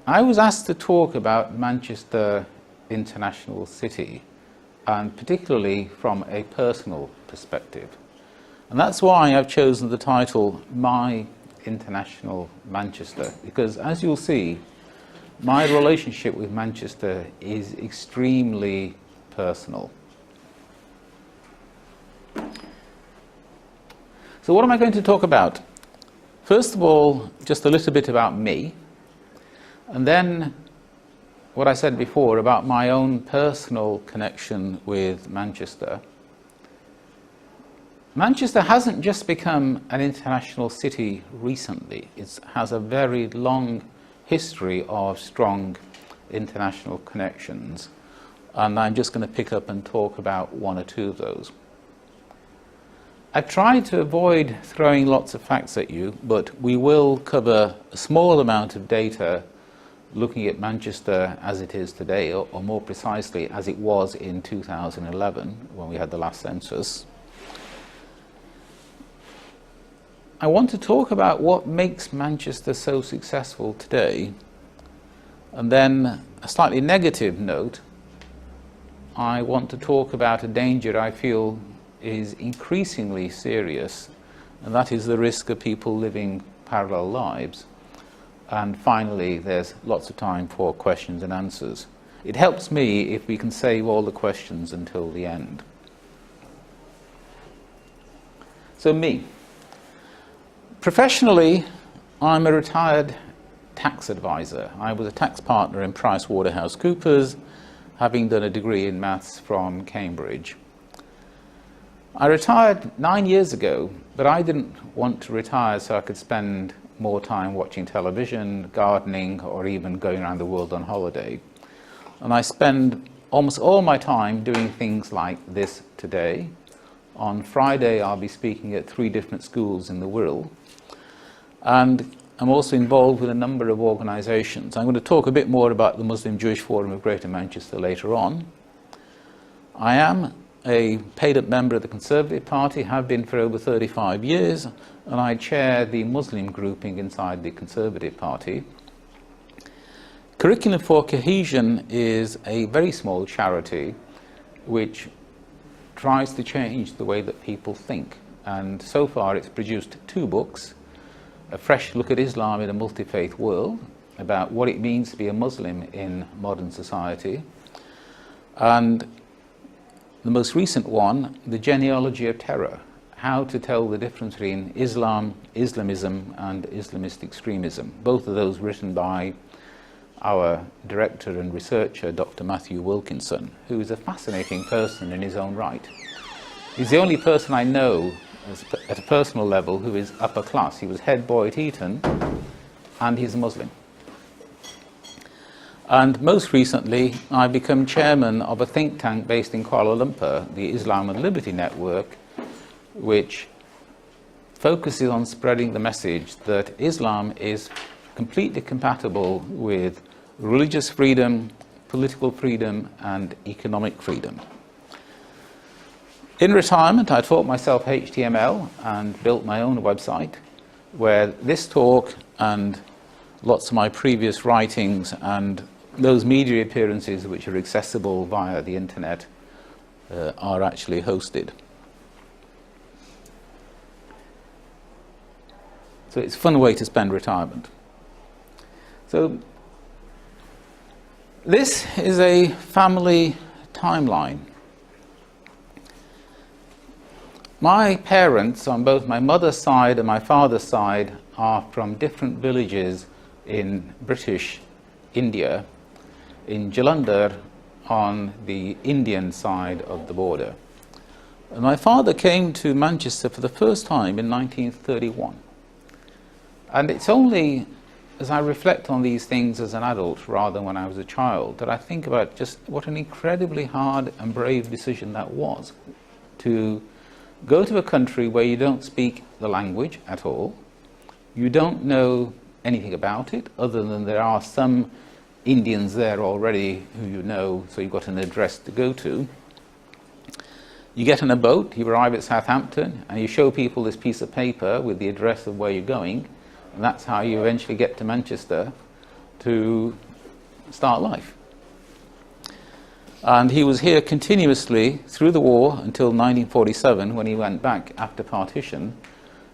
I was asked to talk about Manchester International City, and particularly from a personal perspective. And that's why I've chosen the title, My International Manchester, because as you'll see, my relationship with Manchester is extremely personal. So what am I going to talk about? First of all, just a little bit about me, and then what I said before about my own personal connection with Manchester. Manchester hasn't just become an international city recently. It has a very long history of strong international connections, and I'm just going to pick up and talk about one or two of those. I've tried to avoid throwing lots of facts at you, but we will cover a small amount of data looking at Manchester as it is today, or more precisely as it was in 2011 when we had the last census. I want to talk about what makes Manchester so successful today, and then a slightly negative note, I want to talk about a danger I feel is increasingly serious, and that is the risk of people living parallel lives. And finally, there's lots of time for questions and answers. It helps me if we can save all the questions until the end. So me. Professionally, I'm a retired tax advisor. I was a tax partner in PricewaterhouseCoopers, having done a degree in maths from Cambridge. I retired 9 years ago, but I didn't want to retire so I could spend more time watching television, gardening, or even going around the world on holiday. And I spend almost all my time doing things like this today. On Friday, I'll be speaking at 3 different schools in the Wirral. And I'm also involved with a number of organisations. I'm going to talk a bit more about the Muslim Jewish Forum of Greater Manchester later on. I am a paid-up member of the Conservative Party, have been for over 35 years, and I chair the Muslim grouping inside the Conservative Party. Curriculum for Cohesion is a very small charity which tries to change the way that people think, and so far it's produced 2 books, A Fresh Look at Islam in a Multi-Faith World, about what it means to be a Muslim in modern society, and the most recent one, The Genealogy of Terror, how to tell the difference between Islam, Islamism, and Islamist extremism. Both of those written by our director and researcher, Dr. Matthew Wilkinson, who is a fascinating person in his own right. He's the only person I know at a personal level who is upper class. He was head boy at Eton, and he's a Muslim. And most recently, I've become chairman of a think tank based in Kuala Lumpur, the Islam and Liberty Network, which focuses on spreading the message that Islam is completely compatible with religious freedom, political freedom, and economic freedom. In retirement, I taught myself HTML and built my own website, where this talk and lots of my previous writings and those media appearances which are accessible via the internet are actually hosted. So it's a fun way to spend retirement. So this is a family timeline. My parents on both my mother's side and my father's side are from different villages in British India, in Jalandhar on the Indian side of the border. And my father came to Manchester for the first time in 1931. And it's only as I reflect on these things as an adult rather than when I was a child that I think about just what an incredibly hard and brave decision that was, to go to a country where you don't speak the language at all, you don't know anything about it other than there are some Indians there already who you know, so you've got an address to go to. You get on a boat, you arrive at Southampton, and you show people this piece of paper with the address of where you're going, and that's how you eventually get to Manchester. to start life. And he was here continuously through the war until 1947, when he went back after partition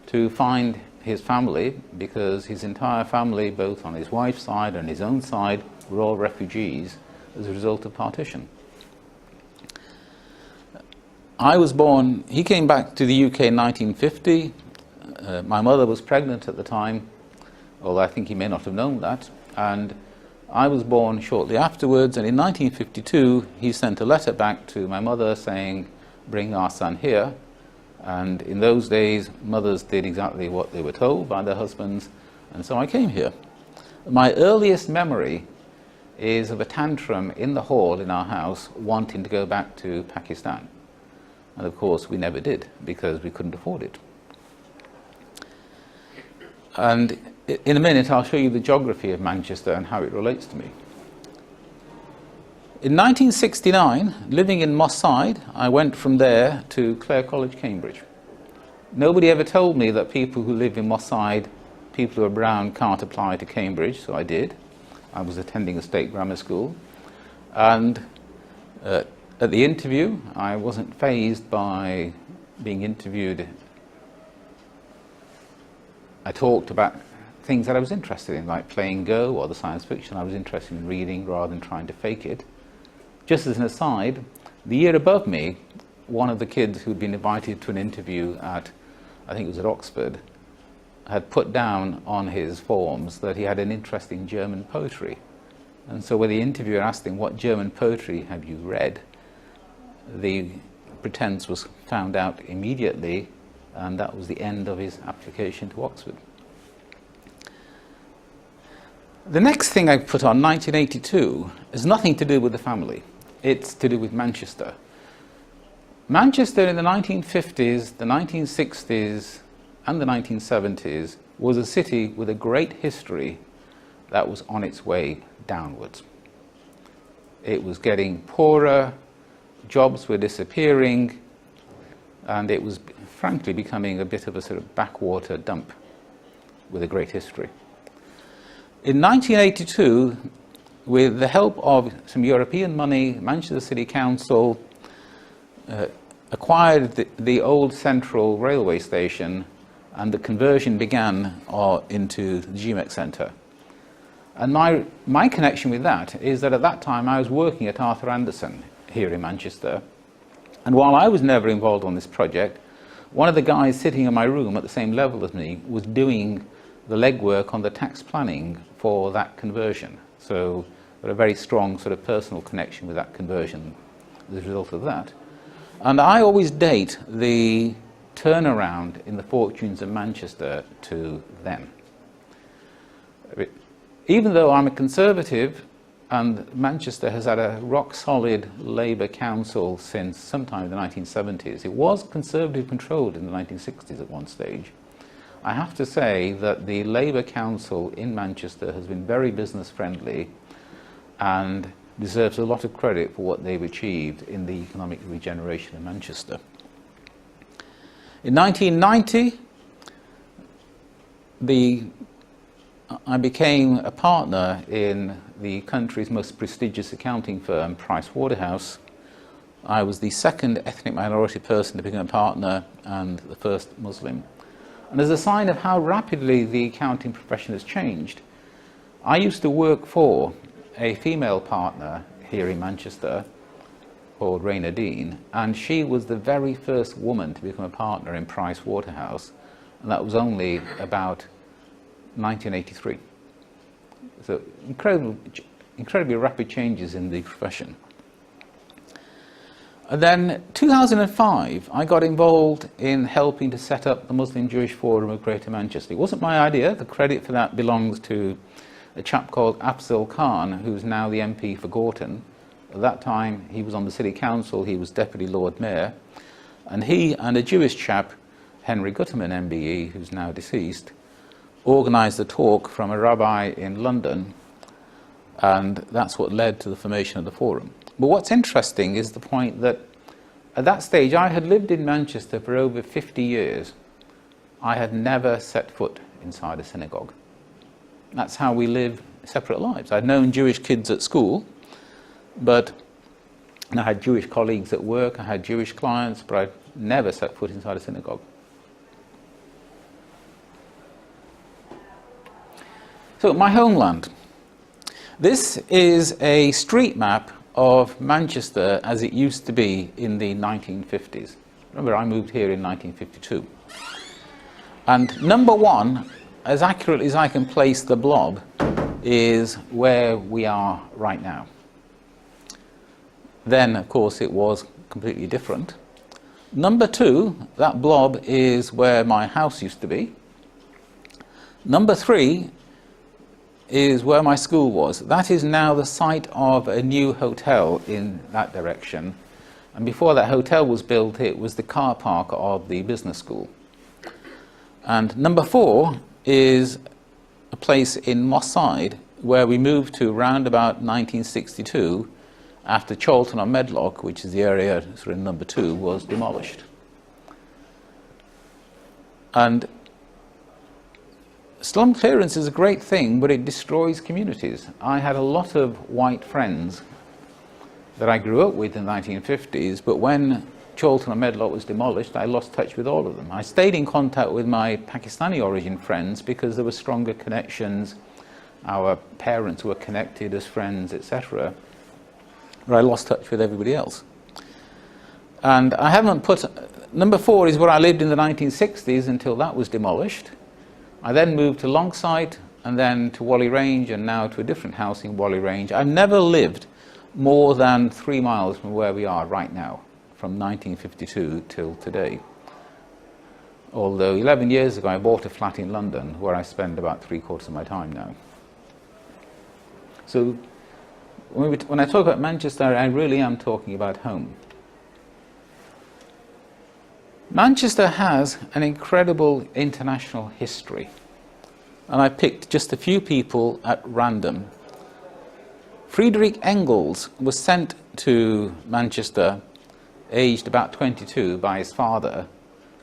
to find his family, because his entire family, both on his wife's side and his own side, were all refugees as a result of partition. I was born, he came back to the UK in 1950. My mother was pregnant at the time, although I think he may not have known that. And I was born shortly afterwards, and in 1952 he sent a letter back to my mother saying, "Bring our son here." And in those days, mothers did exactly what they were told by their husbands, and so I came here. My earliest memory is of a tantrum in the hall in our house wanting to go back to Pakistan. And of course we never did, because we couldn't afford it. And in a minute I'll show you the geography of Manchester and how it relates to me. In 1969, living in Moss Side, I went from there to Clare College, Cambridge. Nobody ever told me that people who live in Moss Side, people who are brown, can't apply to Cambridge, so I did. I was attending a state grammar school, and at the interview I wasn't fazed by being interviewed. I talked about things that I was interested in, like playing Go or the science fiction I was interested in reading, rather than trying to fake it. Just as an aside, the year above me, one of the kids who'd been invited to an interview at, I think it was at Oxford, had put down on his forms that he had an interest in German poetry. And so when the interviewer asked him, "What German poetry have you read?" the pretense was found out immediately, and that was the end of his application to Oxford. The next thing I put on, 1982, has nothing to do with the family. It's to do with Manchester. Manchester in the 1950s, the 1960s, and the 1970s was a city with a great history that was on its way downwards. It was getting poorer, jobs were disappearing, and it was frankly becoming a bit of a sort of backwater dump with a great history. In 1982, with the help of some European money, Manchester City Council acquired the old Central Railway Station, and the conversion began into the GMEX Centre. And my connection with that is that at that time I was working at Arthur Anderson here in Manchester, and while I was never involved on this project, one of the guys sitting in my room at the same level as me was doing the legwork on the tax planning for that conversion. So got a very strong sort of personal connection with that conversion as a result of that. And I always date the turnaround in the fortunes of Manchester to then. Even though I'm a Conservative, and Manchester has had a rock-solid Labour council since sometime in the 1970s. It was Conservative controlled in the 1960s at one stage. I have to say that the Labour council in Manchester has been very business-friendly and deserves a lot of credit for what they've achieved in the economic regeneration of Manchester. In 1990, I became a partner in the country's most prestigious accounting firm, Price Waterhouse. I was the second ethnic minority person to become a partner and the first Muslim. And as a sign of how rapidly the accounting profession has changed, I used to work for a female partner here in Manchester called Raina Dean, and she was the very first woman to become a partner in Price Waterhouse, and that was only about 1983. So incredibly rapid changes in the profession. And then 2005, I got involved in helping to set up the Muslim Jewish Forum of Greater Manchester. It wasn't my idea. The credit for that belongs to a chap called Afzal Khan, who's now the MP for Gorton. At that time, he was on the City Council, he was Deputy Lord Mayor, and he and a Jewish chap, Henry Gutterman MBE, who's now deceased, organised a talk from a rabbi in London, and that's what led to the formation of the forum. But what's interesting is the point that at that stage I had lived in Manchester for over 50 years. I had never set foot inside a synagogue. That's how we live separate lives. I'd known Jewish kids at school, and I had Jewish colleagues at work, I had Jewish clients, but I'd never set foot inside a synagogue. So, my homeland. This is a street map of Manchester as it used to be in the 1950s. Remember, I moved here in 1952. And number one, as accurately as I can place the blob, is where we are right now. Then, of course, it was completely different. Number two, that blob is where my house used to be. Number three is where my school was. That is now the site of a new hotel in that direction. And before that hotel was built, it was the car park of the business school. And number four is a place in Moss Side where we moved to around about 1962 after Chorlton on Medlock, which is the area sort of number two, was demolished. And slum clearance is a great thing, but it destroys communities. I had a lot of white friends that I grew up with in the 1950s, but when Chorlton on Medlock was demolished, I lost touch with all of them. I stayed in contact with my Pakistani origin friends because there were stronger connections. Our parents were connected as friends, etc. But I lost touch with everybody else. And I haven't put... Number four is where I lived in the 1960s until that was demolished. I then moved to Longsight and then to Whalley Range and now to a different house in Whalley Range. I've never lived more than 3 miles from where we are right now, from 1952 till today. Although 11 years ago I bought a flat in London where I spend about 3/4 of my time now. So when I talk about Manchester, I really am talking about home. Manchester has an incredible international history, and I picked just a few people at random. Friedrich Engels was sent to Manchester aged about 22 by his father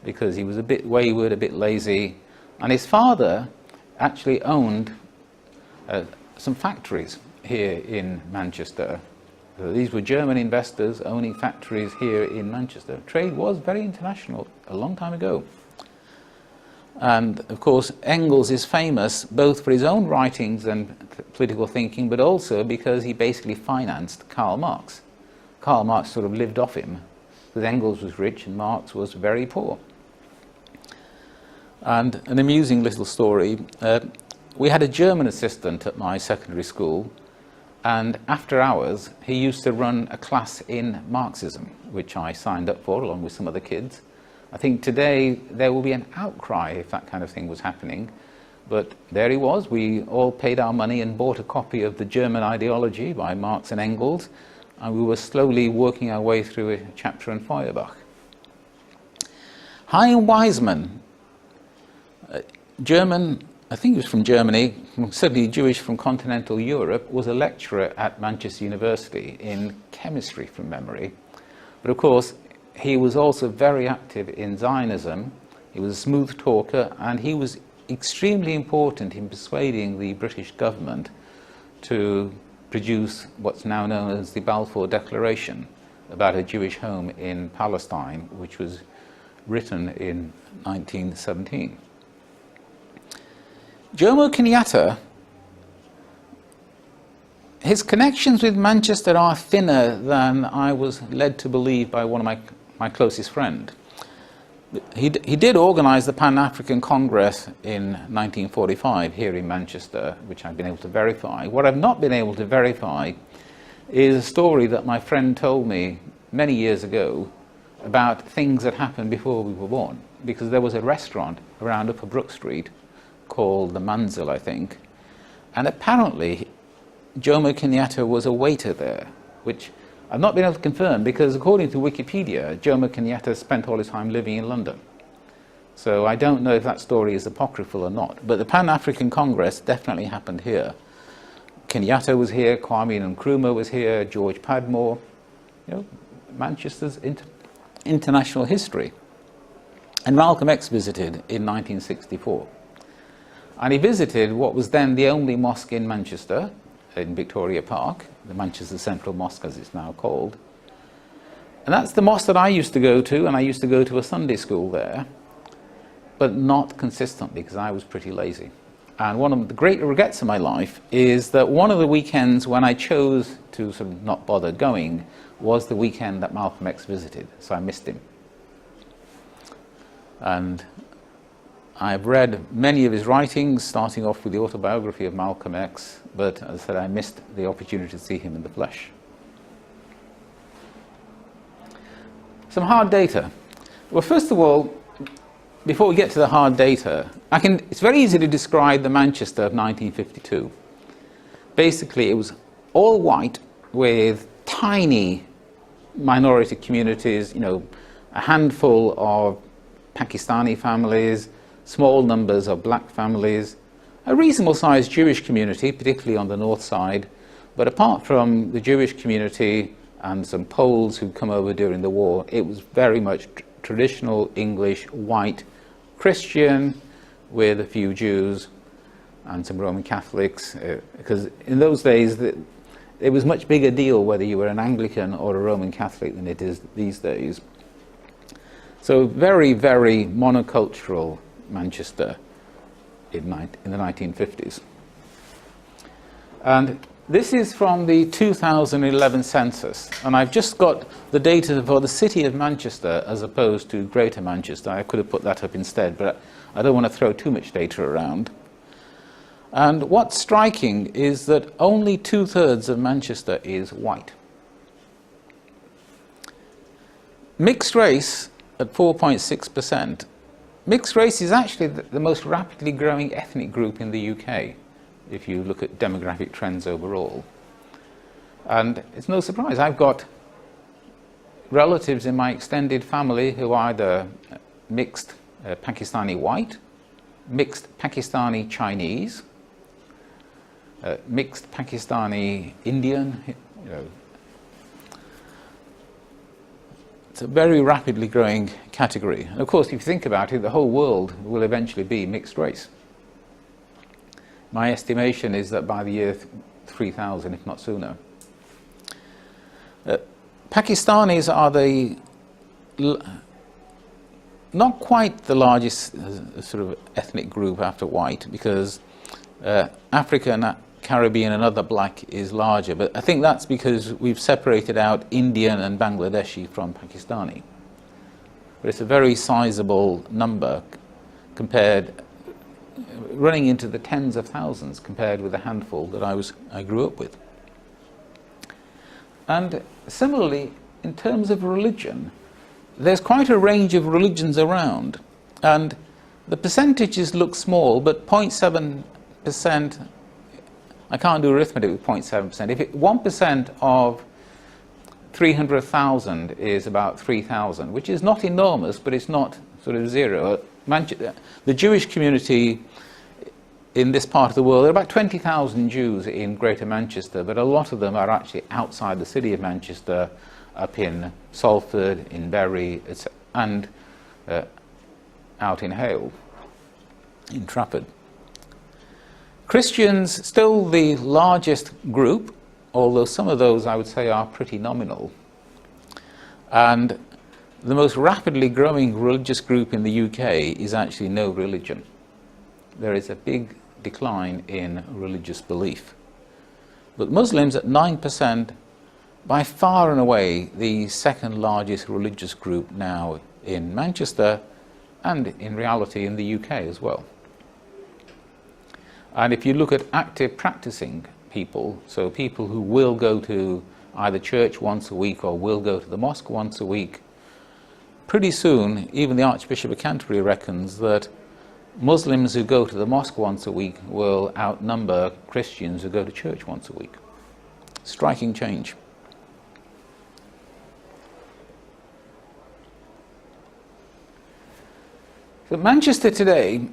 because he was a bit wayward, a bit lazy, and his father actually owned some factories here in Manchester. These were German investors owning factories here in Manchester. Trade was very international a long time ago. And of course, Engels is famous both for his own writings and political thinking, but also because he basically financed Karl Marx. Karl Marx sort of lived off him, because Engels was rich and Marx was very poor. And an amusing little story, we had a German assistant at my secondary school, and after hours he used to run a class in Marxism, which I signed up for along with some other kids. I think today there will be an outcry if that kind of thing was happening, but there he was. We all paid our money and bought a copy of The German Ideology by Marx and Engels, and we were slowly working our way through a chapter on Feuerbach. Hein Weizmann, German, I think he was from Germany, certainly Jewish from continental Europe, was a lecturer at Manchester University in chemistry from memory. But of course, he was also very active in Zionism. He was a smooth talker, and he was extremely important in persuading the British government to produce what's now known as the Balfour Declaration about a Jewish home in Palestine, which was written in 1917. Jomo Kenyatta, his connections with Manchester are thinner than I was led to believe by one of my closest friends. He did organise the Pan-African Congress in 1945 here in Manchester, which I've been able to verify. What I've not been able to verify is a story that my friend told me many years ago about things that happened before we were born, because there was a restaurant around Upper Brook Street called the Manzil, I think, and apparently Jomo Kenyatta was a waiter there, which I've not been able to confirm because according to Wikipedia, Jomo Kenyatta spent all his time living in London. So I don't know if that story is apocryphal or not, but the Pan-African Congress definitely happened here. Kenyatta was here, Kwame Nkrumah was here, George Padmore, Manchester's international history. And Malcolm X visited in 1964. And he visited what was then the only mosque in Manchester, in Victoria Park, the Manchester Central Mosque as it's now called. And that's the mosque that I used to go to, and I used to go to a Sunday school there, but not consistently because I was pretty lazy. And one of the great regrets of my life is that one of the weekends when I chose to sort of not bother going was the weekend that Malcolm X visited, so I missed him. And I've read many of his writings, starting off with the autobiography of Malcolm X, but as I said, I missed the opportunity to see him in the flesh. Some hard data. Well, first of all, before we get to the hard data, it's very easy to describe the Manchester of 1952. Basically, it was all white with tiny minority communities, a handful of Pakistani families, small numbers of black families, a reasonable sized Jewish community, particularly on the north side, but apart from the Jewish community and some Poles who'd come over during the war, it was very much traditional English, white, Christian, with a few Jews and some Roman Catholics, because in those days it was a much bigger deal whether you were an Anglican or a Roman Catholic than it is these days. So very, very monocultural Manchester in the 1950s. And this is from the 2011 census, and I've just got the data for the city of Manchester as opposed to Greater Manchester. I could have put that up instead, but I don't want to throw too much data around. And what's striking is that only 2/3 of Manchester is white. Mixed race at 4.6%. Mixed race is actually the most rapidly growing ethnic group in the UK, if you look at demographic trends overall. And it's no surprise, I've got relatives in my extended family who are either mixed Pakistani white, mixed Pakistani Chinese, mixed Pakistani Indian, It's a very rapidly growing category. And of course, if you think about it, the whole world will eventually be mixed race. My estimation is that by the year 3000, if not sooner. Pakistanis are not quite the largest sort of ethnic group after white, because African, Caribbean and other black is larger, but I think that's because we've separated out Indian and Bangladeshi from Pakistani. But it's a very sizable number compared, running into the tens of thousands compared with the handful that I grew up with. And similarly, in terms of religion, there's quite a range of religions around, and the percentages look small, but 0.7%, I can't do arithmetic with 0.7%. If 1% of 300,000 is about 3,000, which is not enormous, but it's not sort of zero. The Jewish community in this part of the world, there are about 20,000 Jews in Greater Manchester, but a lot of them are actually outside the city of Manchester, up in Salford, in Bury, and out in Hale, in Trafford. Christians, still the largest group, although some of those I would say are pretty nominal. And the most rapidly growing religious group in the UK is actually no religion. There is a big decline in religious belief. But Muslims at 9%, by far and away the second largest religious group now in Manchester, and in reality in the UK as well. And if you look at active practicing people, so people who will go to either church once a week or will go to the mosque once a week, pretty soon even the Archbishop of Canterbury reckons that Muslims who go to the mosque once a week will outnumber Christians who go to church once a week. Striking change. So Manchester today,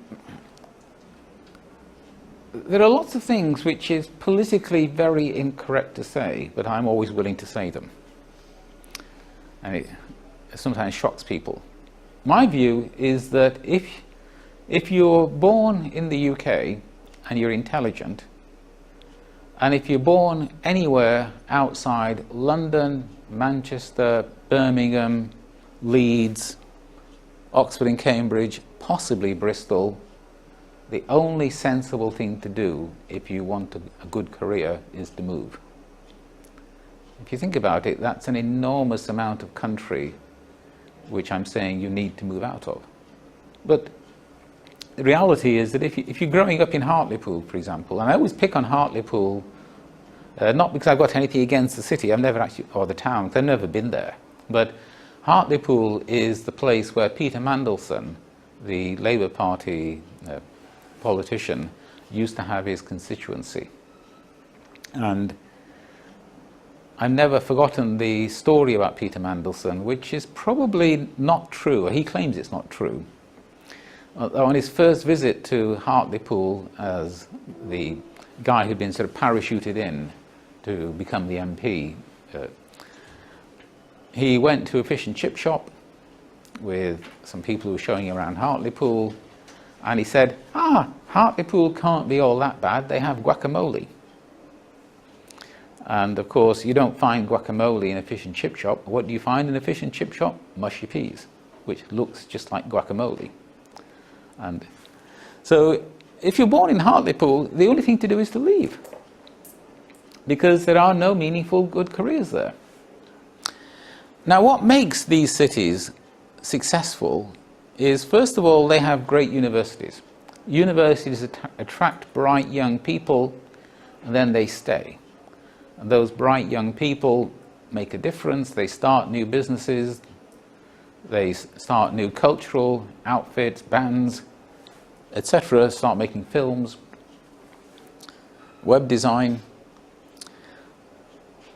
there are lots of things which is politically very incorrect to say, but I'm always willing to say them. And it sometimes shocks people. My view is that if If you're born in the UK and you're intelligent, and if you're born anywhere outside London, Manchester, Birmingham, Leeds, Oxford and Cambridge, possibly Bristol, the only sensible thing to do if you want a good career is to move. If you think about it, that's an enormous amount of country which I'm saying you need to move out of. But the reality is that if you're growing up in Hartlepool, for example, and I always pick on Hartlepool, not because I've got anything against the city, I've never actually, or the town, because I've never been there, but Hartlepool is the place where Peter Mandelson, the Labour Party politician, used to have his constituency. And I've never forgotten the story about Peter Mandelson, which is probably not true. He claims it's not true. On his first visit to Hartlepool as the guy who'd been sort of parachuted in to become the MP, he went to a fish and chip shop with some people who were showing around Hartlepool, and he said, Hartlepool can't be all that bad, they have guacamole. And of course, you don't find guacamole in a fish and chip shop. What do you find in a fish and chip shop? Mushy peas, which looks just like guacamole. And so if you're born in Hartlepool, the only thing to do is to leave, because there are no meaningful good careers there. Now, what makes these cities successful is, first of all, they have great universities. Universities attract bright young people, and then they stay. And those bright young people make a difference. They start new businesses, they start new cultural outfits, bands, etc., start making films, web design.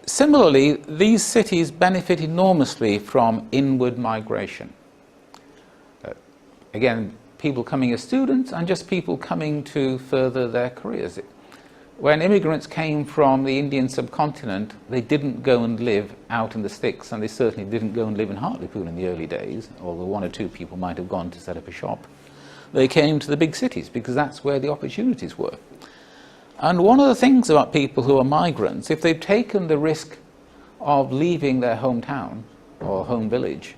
Similarly, these cities benefit enormously from inward migration. Again, people coming as students and just people coming to further their careers. When immigrants came from the Indian subcontinent, they didn't go and live out in the sticks, and they certainly didn't go and live in Hartlepool in the early days, although one or two people might have gone to set up a shop. They came to the big cities because that's where the opportunities were. And one of the things about people who are migrants, if they've taken the risk of leaving their hometown or home village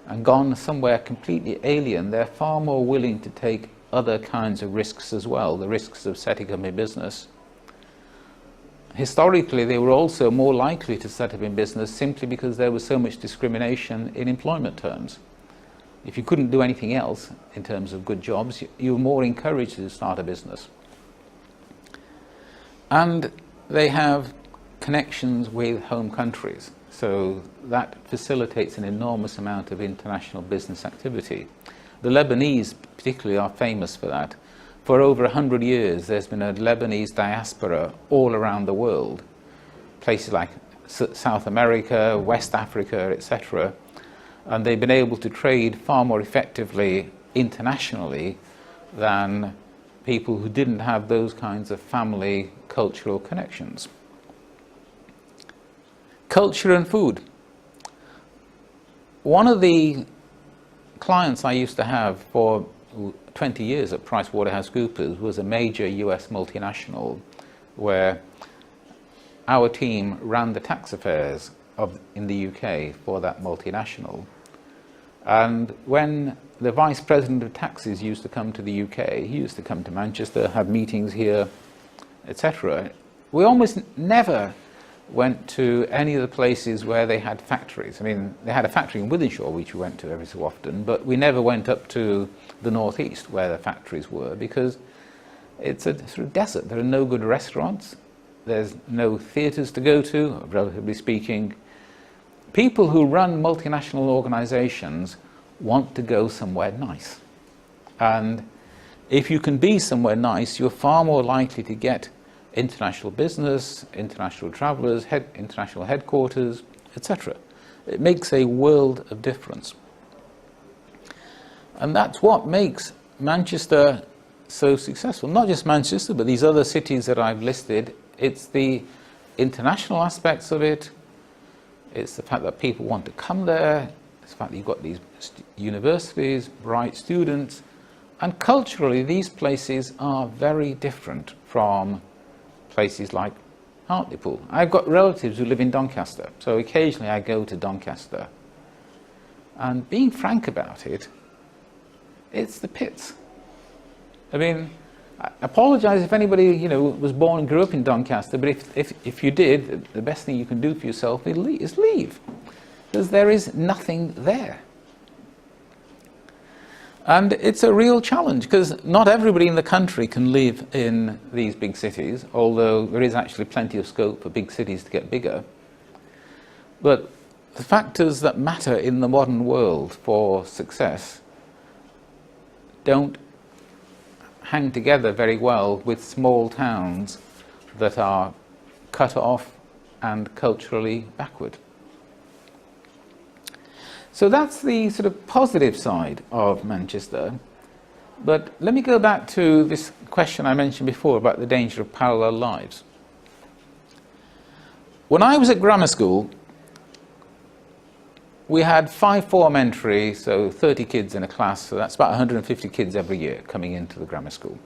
and gone somewhere completely alien, they're far more willing to take other kinds of risks as well, the risks of setting up a business. Historically, they were also more likely to set up a business simply because there was so much discrimination in employment terms. If you couldn't do anything else in terms of good jobs, you were more encouraged to start a business. And they have connections with home countries, so that facilitates an enormous amount of international business activity. The Lebanese particularly are famous for that. For over 100 years there's been a Lebanese diaspora all around the world, places like South America, West Africa, etc. And they've been able to trade far more effectively internationally than people who didn't have those kinds of family cultural connections. Culture and food. One of the clients I used to have for 20 years at PricewaterhouseCoopers was a major US multinational where our team ran the tax affairs in the UK for that multinational. And when the vice president of taxes used to come to the UK, he used to come to Manchester, have meetings here, etc. We almost never went to any of the places where they had factories. I mean, they had a factory in Wythenshawe, which we went to every so often, but we never went up to the northeast where the factories were, because it's a sort of desert. There are no good restaurants, there's no theatres to go to, relatively speaking. People who run multinational organisations want to go somewhere nice. And if you can be somewhere nice, you're far more likely to get international business, international travellers, international headquarters, etc. It makes a world of difference. And that's what makes Manchester so successful. Not just Manchester, but these other cities that I've listed. It's the international aspects of it. It's the fact that people want to come there. It's the fact that you've got these universities, bright students, And culturally, these places are very different from places like Hartlepool. I've got relatives who live in Doncaster, so occasionally I go to Doncaster. And being frank about it, it's the pits. I mean, I apologise if anybody was born and grew up in Doncaster, but if you did, the best thing you can do for yourself is leave, because there is nothing there. And it's a real challenge, because not everybody in the country can live in these big cities, although there is actually plenty of scope for big cities to get bigger. But the factors that matter in the modern world for success don't hang together very well with small towns that are cut off and culturally backward. So that's the sort of positive side of Manchester. But let me go back to this question I mentioned before about the danger of parallel lives. When I was at grammar school, we had 5 form entry, so 30 kids in a class, so that's about 150 kids every year coming into the grammar school.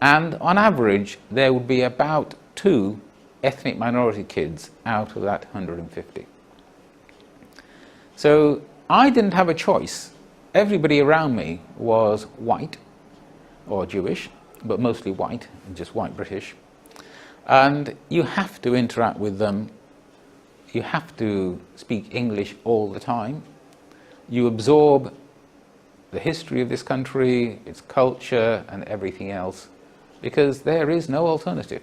And on average, there would be about 2 ethnic minority kids out of that 150. So I didn't have a choice. Everybody around me was white or Jewish, but mostly white, just white British. And you have to interact with them. You have to speak English all the time. You absorb the history of this country, its culture, and everything else, because there is no alternative.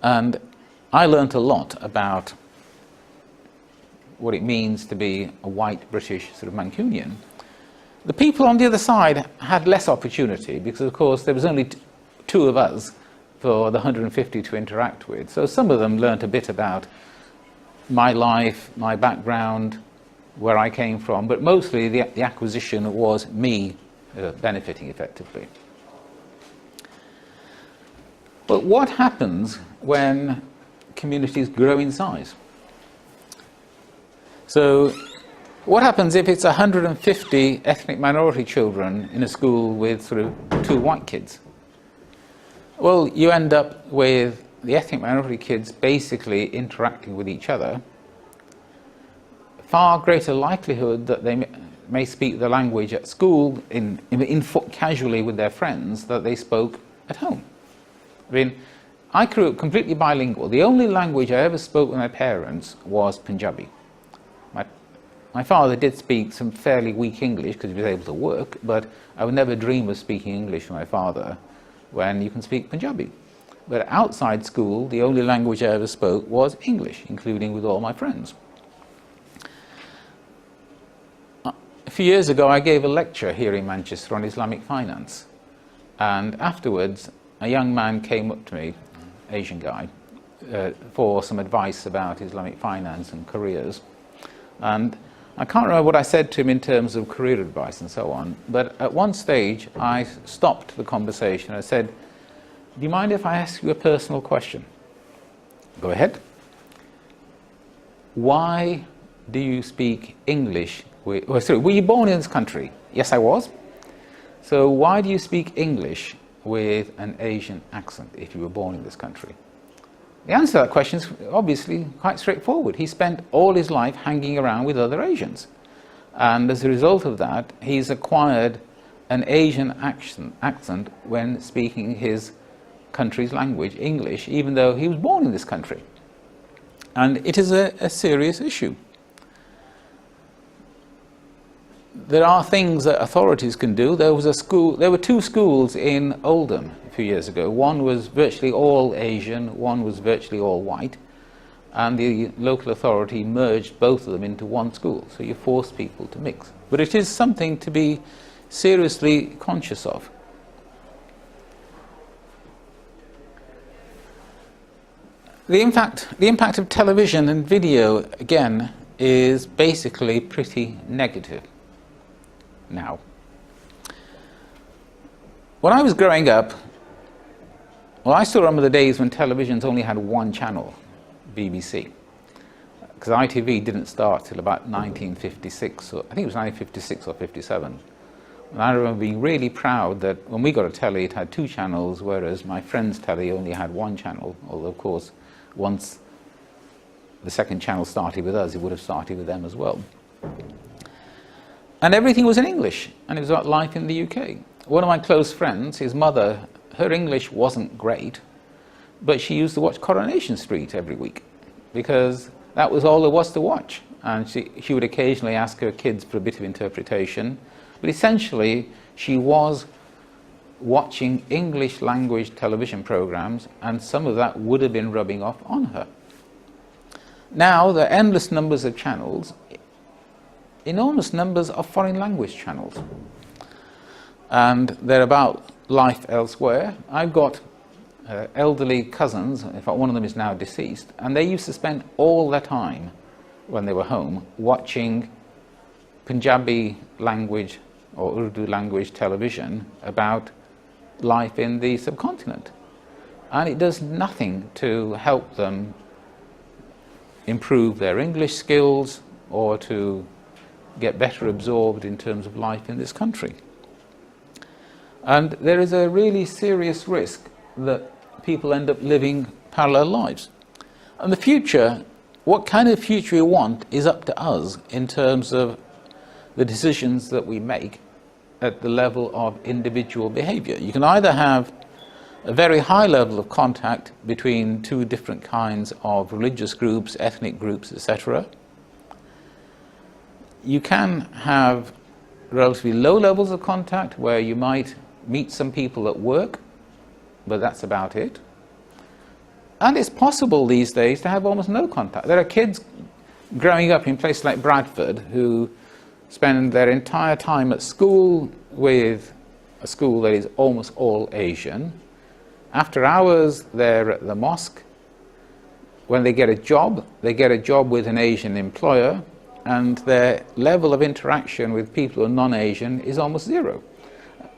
And I learnt a lot about what it means to be a white British sort of Mancunian. The people on the other side had less opportunity because, of course, there was only 2 of us for the 150 to interact with. So some of them learnt a bit about my life, my background, where I came from, but mostly the acquisition was me benefiting effectively. But what happens when communities grow in size? So what happens if it's 150 ethnic minority children in a school with sort of 2 white kids? Well, you end up with the ethnic minority kids basically interacting with each other. Far greater likelihood that they may speak the language at school casually with their friends that they spoke at home. I mean, I grew up completely bilingual. The only language I ever spoke with my parents was Punjabi. My father did speak some fairly weak English because he was able to work, but I would never dream of speaking English with my father when you can speak Punjabi. But outside school, the only language I ever spoke was English, including with all my friends. A few years ago, I gave a lecture here in Manchester on Islamic finance. And afterwards, a young man came up to me, Asian guy, for some advice about Islamic finance and careers. And I can't remember what I said to him in terms of career advice and so on, but at one stage I stopped the conversation. I said, "Do you mind if I ask you a personal question?" "Go ahead." "Why do you speak English were you born in this country?" "Yes, I was." "So why do you speak English with an Asian accent if you were born in this country?" The answer to that question is obviously quite straightforward. He spent all his life hanging around with other Asians. And as a result of that, he's acquired an Asian accent when speaking his country's language, English, even though he was born in this country. And it is a serious issue. There are things that authorities can do. There were 2 schools in Oldham a few years ago. One was virtually all Asian, one was virtually all white, and the local authority merged both of them into one school. So you force people to mix. But it is something to be seriously conscious of. The impact of television and video, again, is basically pretty negative now. When I was growing up, well, I still remember the days when televisions only had one channel, BBC, because ITV didn't start till about 1956, or I think it was 1956 or 57. And I remember being really proud that when we got a telly, it had 2 channels, whereas my friend's telly only had 1 channel. Although, of course, once the second channel started with us, it would have started with them as well. And everything was in English, and it was about life in the UK. One of my close friends, his mother, her English wasn't great, but she used to watch Coronation Street every week, because that was all there was to watch. And she would occasionally ask her kids for a bit of interpretation, but essentially she was watching English language television programs, and some of that would have been rubbing off on her. Now there are endless numbers of channels, enormous numbers of foreign language channels, and they're about life elsewhere. I've got elderly cousins, in fact one of them is now deceased, and they used to spend all their time when they were home watching Punjabi language or Urdu language television about life in the subcontinent, and it does nothing to help them improve their English skills or to get better absorbed in terms of life in this country. And there is a really serious risk that people end up living parallel lives. And the future, what kind of future we want, is up to us in terms of the decisions that we make at the level of individual behavior. You can either have a very high level of contact between 2 different kinds of religious groups, ethnic groups, etc. You can have relatively low levels of contact where you might meet some people at work, but that's about it. And it's possible these days to have almost no contact. There are kids growing up in places like Bradford who spend their entire time at school with a school that is almost all Asian. After hours, they're at the mosque. When they get a job with an Asian employer, and their level of interaction with people who are non-Asian is almost 0.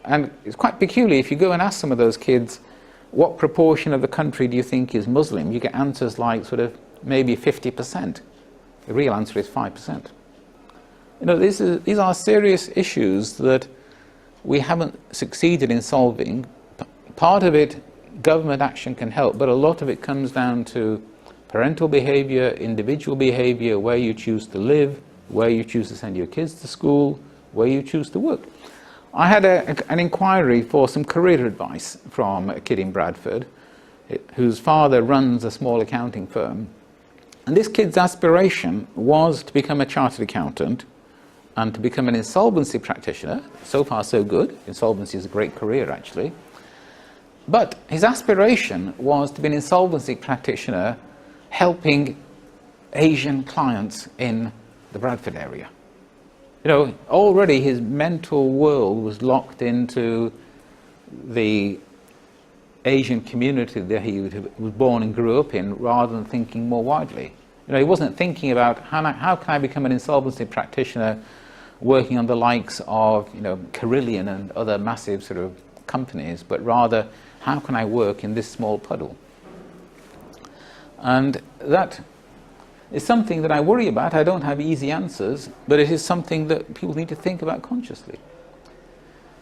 And it's quite peculiar. If you go and ask some of those kids, what proportion of the country do you think is Muslim? You get answers like sort of maybe 50%. The real answer is 5%. You know, these are serious issues that we haven't succeeded in solving. Part of it, government action can help, but a lot of it comes down to parental behavior, individual behavior, where you choose to live, where you choose to send your kids to school, where you choose to work. I had an inquiry for some career advice from a kid in Bradford whose father runs a small accounting firm. And this kid's aspiration was to become a chartered accountant and to become an insolvency practitioner. So far so good. Insolvency is a great career actually. But his aspiration was to be an insolvency practitioner helping Asian clients in the Bradford area. You know, already his mental world was locked into the Asian community that he was born and grew up in, rather than thinking more widely. You know, he wasn't thinking about how can I become an insolvency practitioner working on the likes of, you know, Carillion and other massive sort of companies, but rather how can I work in this small puddle? And that is something that I worry about. I don't have easy answers, but it is something that people need to think about consciously.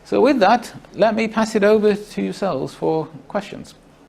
So with that, let me pass it over to yourselves for questions.